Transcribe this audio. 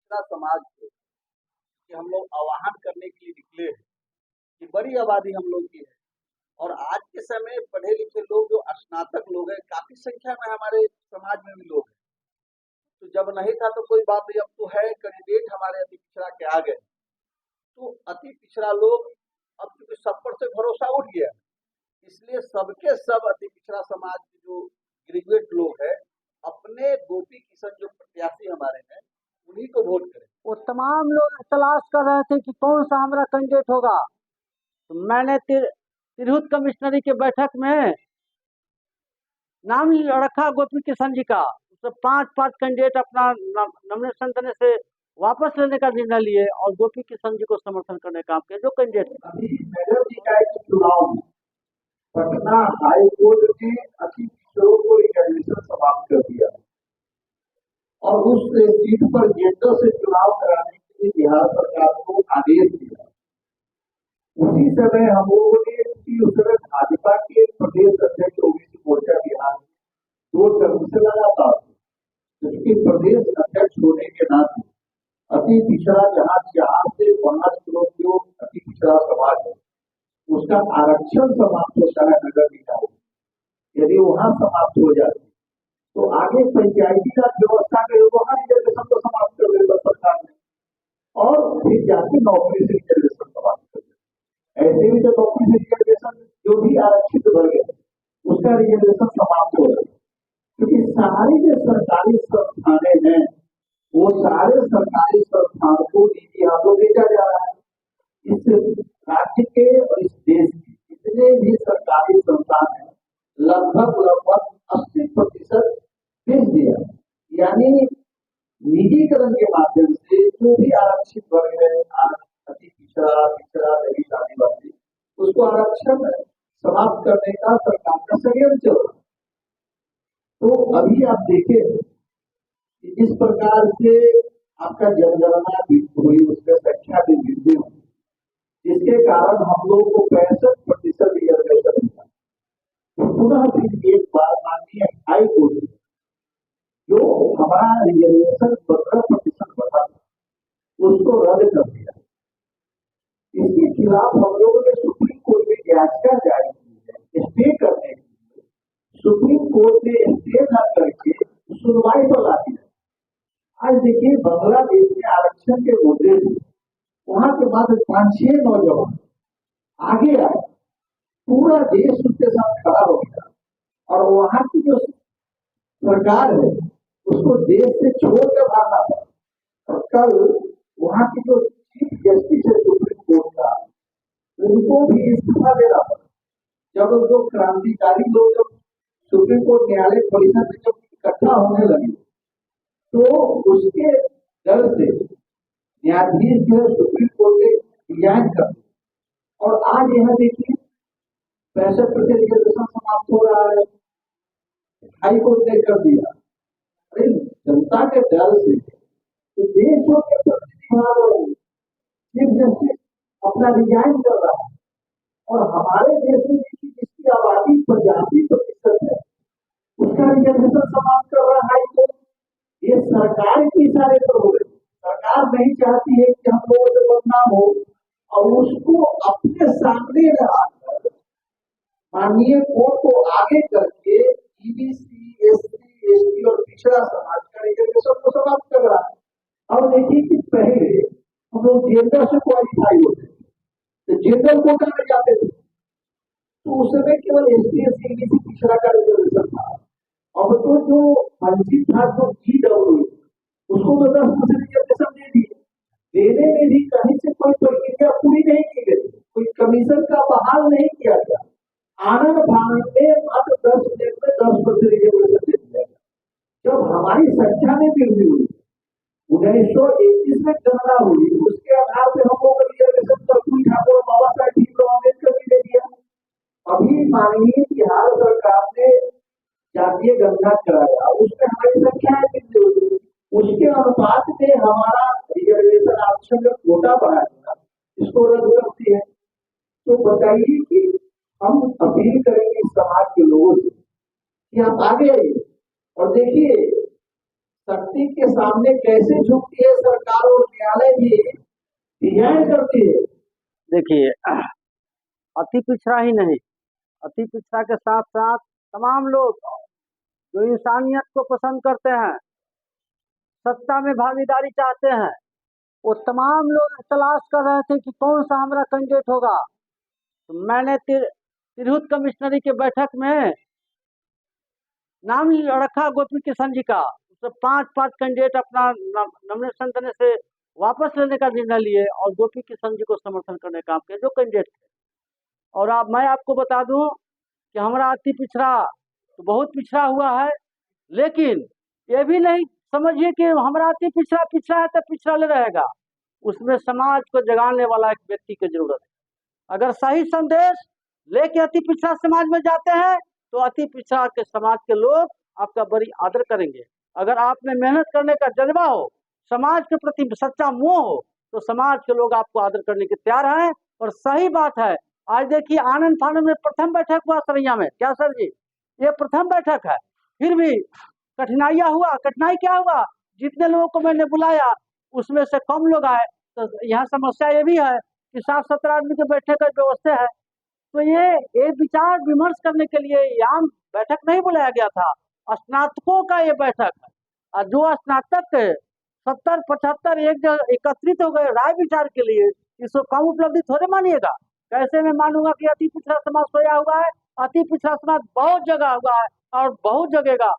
पिछड़ा समाज को कि हम लोग आवाहन करने के लिए निकले हैं कि बड़ी आबादी हम लोग की है और आज के समय पढ़े लिखे लोग जो स्नातक लोग हैं काफी संख्या में हमारे समाज में भी लोग हैं। तो जब नहीं था तो कोई बात नहीं, अब तो है कैंडिडेट हमारे अति पिछड़ा के आ गए। तो अति पिछड़ा लोग अब क्योंकि सब पर से भरोसा उठ गया, इसलिए सबके सब अति पिछड़ा समाज के जो ग्रेजुएट लोग हैं अपने गोपी किशन जो प्रत्याशी हमारे हैं उन्हीं को वोट करें। वो तमाम लोग तलाश कर रहे थे कि कौन सा हमारा कैंडिडेट होगा। तो मैंने तिरहुत कमिश्नरी के बैठक में नाम रखा गोपी किशन जी का। उससे 5 कैंडिडेट अपना नॉमिनेशन देने से वापस लेने का निर्णय लिए और गोपी किशन जी को समर्थन करने का काम किया जो कैंडिडेट चुनाव पटना हाई कोर्ट ने अति पिछड़ों को रिजर्वेशन समाप्त कर दिया और उस सीट पर जेंडर से चुनाव कराने के लिए बिहार सरकार को आदेश दिया। उसी समय हम लोगों ने उस समय भाजपा के प्रदेश अध्यक्ष ओबीसी मोर्चा बिहार 2 टर्म से लगातार, जबकि प्रदेश अध्यक्ष होने के नाते अति पिछड़ा जहाँ 4 से 5 करोड़ जो अति पिछड़ा समाज है उसका आरक्षण समाप्त होता है नगर निकाय। यदि वहां समाप्त हो जाए तो आगे पंचायती राज व्यवस्था के वहां रिजर्वेशन को समाप्त कर देगा सरकार ने और फिर जाके नौकरी से रिजर्वेशन समाप्त कर देगा। ऐसे भी जो नौकरी से रिजर्वेशन जो भी आरक्षित वर्ग है उसका रिजर्वेशन समाप्त हो जाएगा, क्योंकि सारे जो सरकारी संस्थाने हैं वो सारे सरकारी संस्थान को निजी हाथों भेजा जा रहा है। इस राज्य के और इस देश के जितने भी सरकारी संस्थान हैं लगभग 80% भेज दिया, यानी निजीकरण के माध्यम से जो भी आरक्षित वर्ग है अति पिछड़ा दलित आदिवासी उसको आरक्षण समाप्त करने का सरकार का षड्यंत्र चल रहा है। तो अभी आप देखें कि जिस प्रकार से आपका जनगणना हुई उसमें संख्या भी वृद्धि हुई जिसके कारण हम लोग को 65% रिजर्वेशन मिला। तो पुनः फिर एक बार माननीय हाई कोर्ट जो हमारा रिजर्वेशन 15% बढ़ा था उसको रद्द कर दिया। इसके खिलाफ हम लोगों ने सुप्रीम कोर्ट में याचिका जारी की है स्टे करने के लिए। सुप्रीम कोर्ट ने स्टे न करके सुनवाई पर ला दिया। आज देखिए बांग्लादेश में आरक्षण के मुद्दे थे, वहां के बाद 5-6 नौजवान आगे आए, पूरा देश उसके साथ खड़ा हो गया और वहां की जो सरकार है उसको देश से छोड़कर भागना पड़ा। और कल वहां की जो चीफ जस्टिस है सुप्रीम कोर्ट का उनको भी इस्तीफा देना पड़ा। जब जो क्रांतिकारी लोग जब सुप्रीम कोर्ट न्यायालय परिसर में जब इकट्ठा होने लगे तो उसके डर से न्यायाधीश जो है सुप्रीम कोर्ट ने रिजाइन कर दिया और आज यहाँ देखिए 65% रिजर्वेशन समाप्त हो रहा है, हाई कोर्ट ने कर दिया। अरे जनता के डर से तो देशों के प्रतिनिधि चीफ जस्टिस अपना रिजाइन कर रहा है और हमारे देश में जिसकी आबादी 85% है उसका रिजर्वेशन समाप्त कर रहा है हाई कोर्ट। ये सरकार के इशारे पर हो रही। सरकार नहीं चाहती है कि हम लोगों से बदनाम हो और उसको अपने सामने आकर माननीय कोर्ट को आगे करके ईबीसी एससी एसटी और पिछड़ा समाज का रिजर्वेशन को समाप्त कर रहा है। अब देखिए कि पहले हम लोग जेंडर से क्वालिफाई होते थे तो जेंडर कोटा में जाते थे तो उस समय केवल एसटी एससी ईबीसी पिछड़ा का रिजर्वेशन था। अब तो जो वंचित था जो ईडब्ल्यू उसको तो 10% रिजर्वेशन दे दिए। देने में भी कहीं से कोई प्रक्रिया पूरी नहीं की गई, कोई कमीशन का बहाल नहीं किया गया। आनंद फानंद में मात्र 10 मिनट में 10% रिजर्वेशन दे दिया। जब हमारी संख्या में वृद्धि हुई 1921 में गणना हुई उसके आधार पर हम लोग रिजर्वेशन कर्पूरी ठाकुर बाबा साहेब भीमराव अम्बेडकर जी ने दिया। अभी माननीय बिहार सरकार ने जातीय गणना कराया उसमें हमारी संख्या वृद्धि हुई, उसके अनुपात में हमारा रिजर्वेशन आरक्षण का कोटा बढ़ा दिया, इसको रद्द करती है। तो बताइए कि हम अपील करेंगे समाज के लोगों से कि आप आगे आइए और देखिए शक्ति के सामने कैसे झुकती है सरकार और न्यायालय भी न्याय करती है। देखिए, अति पिछड़ा ही नहीं, अति पिछड़ा के साथ साथ तमाम लोग जो इंसानियत को पसंद करते हैं, सत्ता में भागीदारी चाहते हैं, वो तमाम लोग तलाश कर रहे थे कि कौन सा हमारा कैंडिडेट होगा। तो मैंने तिरहुत कमिश्नरी के बैठक में नाम रखा गोपी किशन जी का। उससे 5 कैंडिडेट अपना नॉमिनेशन देने से वापस लेने का निर्णय लिए और गोपी किशन जी को समर्थन करने का काम किया जो कैंडिडेट थे। और अब मैं आपको बता दूं कि हमारा अति पिछड़ा तो बहुत पिछड़ा हुआ है, लेकिन ये भी नहीं समझिए कि हमारा अति पिछड़ा पिछड़ा है तो पिछड़ा ले रहेगा। उसमें समाज को जगाने वाला एक व्यक्ति की जरूरत है। अगर सही संदेश लेके अति पिछड़ा समाज में जाते हैं तो अति पिछड़ा के समाज के लोग आपका बड़ी आदर करेंगे। अगर आप में मेहनत करने का जज्बा हो, समाज के प्रति सच्चा मोह हो, तो समाज के लोग आपको आदर करने के तैयार हैं। और सही बात है, आज देखिए आनंद फानंद में प्रथम बैठक हुआ सरैया में, क्या सर जी, ये प्रथम बैठक है, फिर भी कठिनाइयां हुआ। कठिनाई क्या हुआ, जितने लोगों को मैंने बुलाया उसमें से कम लोग आए। तो यहाँ समस्या ये भी है कि 60-70 आदमी के बैठने का व्यवस्था है। तो ये विचार विमर्श करने के लिए यहाँ बैठक नहीं बुलाया गया था, स्नातकों का ये बैठक है। और जो स्नातक 70-75 एक जगह एकत्रित हो गए राय विचार के लिए, इसको कम उपलब्धि थोड़े मानिएगा। कैसे मैं मानूंगा कि अति पिछड़ा समाज सोया हुआ है? अति पिछड़ा समाज बहुत जगह हुआ है और बहुत जगेगा।